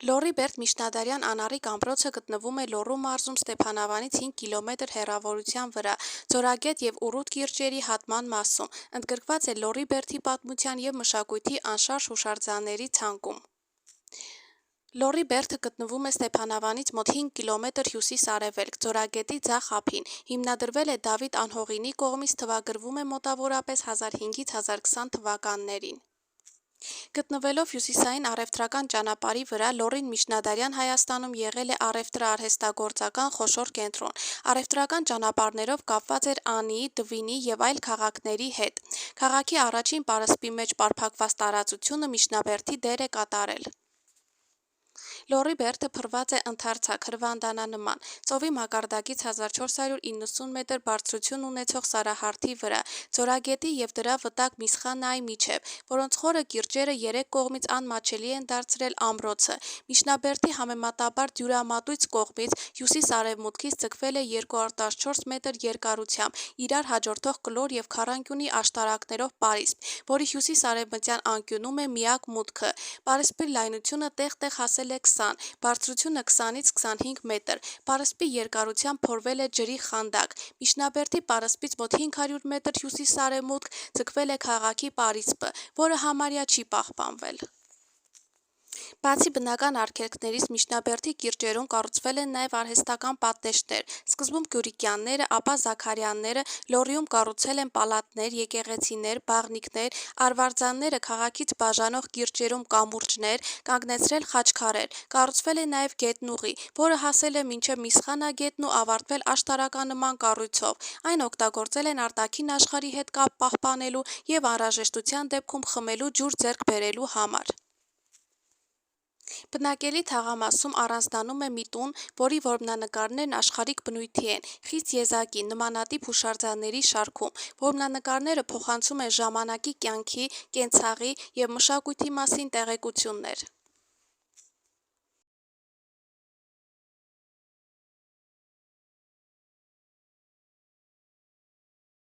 Լոռի Բերդ միջնադարյան անառիկ ամրոցը գտնվում է Լոռու մարզում Ստեփանավանից 5 կիլոմետր հեռավորության վրա, Ձորագետ և Ուռութ կիրճերի հատման մասում, ընդգրկված է Լոռի Բերդի պատմության և մշակույթի անշարժ հուշարձանների ցանկում։ Լոռի Բերդը գտնվում է Ստեփանավանից մոտ 5 կիլոմետր հյուսիս-արևելք, Ձորագետի ձախ ափին, հիմնադրվել է Դավիթ Անհողինի կողմից, թվագրվում է մոտավորապես 1500-ից 1020 թվականներին։ Գտնվելով հյուսիսային առևտրական ճանապարհի վրա, Լոռին միջնադարյան Հայաստանում եղել է առևտրաարհեստագործական խոշոր կենտրոն, առևտրական ճանապարհներով կապված էր Անիի, Դվինի և այլ քաղաքների հետ։ Քաղաքի առաջին պարսպի մեջ պարփակված տարածությունը միջնաբերդի դեր է կատարել։ Լոռի Բերդը փռված է ընդարձակ, հրվանդանանման, ծովի մակարդակից 1490 մետր բարձրություն ունեցող սարահարթի վրա, Ձորագետի և դրա վտակ Միսխանայի միջև, որոնց խորը կիրճերը երեք կողմից անմատչելի են դարձրել ամրոցը։ Միջնաբերդի համեմատաբար դյուրամատույց կողմից հյուսիս-արևմուտքից ձգվել է 214 մետր երկարությամբ, իրար հաջորդող կլոր և քառանկյունի աշտարակներով պարիսպ, որի հյուսիս-արևմտյան անկյունում է միակ մուտքը։ Պարիսպի լայնությունը տեղ-տեղ հասել է 20, բարձրությունը 20-ից 25 մետր, պարսպի երկարությամբ փորվել է ջրի խանդակ։ Միջնաբերդի պարսպից մոտ 500 մետր հյուսիս-արևմուտք ձգվել է քաղաքի պարիսպը, որը համարյա չի պահպանվել։ Բացի բնական արգելքներից, Միջնաբերդի կիրճերում կառուցվել են նաև արհեստական պատնեշներ, սկզբում Գյուրիկյանները, ապա Զաքարյանները, Լոռիում կառուցել են պալատներ, եկեղեցիներ, բաղնիքներ, արվարձանները քաղաքից բաժանող կիրճերում կամուրջներ, կանգնեցրել խաչքարեր, կառուցվել է նաև գետնուղի, որը հասել է մինչև Միսխանա գետն ու ավարտվել աշտարականման կառույցով։ Այն օգտագործել են արտաքին աշխարհի հետ կապ պահպանելու և անհրաժեշտության դեպքում խմելու ջուր ձեռք բերելու համար։ Բնակելի թաղամասում առանձնանում է մի տուն, որի որմնանկարներն աշխարհիկ բնույթի են, խիստ եզակի, նմանատիպ հուշարձանների շարքում։ Որմնանկարները փոխանցում են ժամանակի կյանքի, կենցաղի և մշակույթի մասին տեղեկություններ։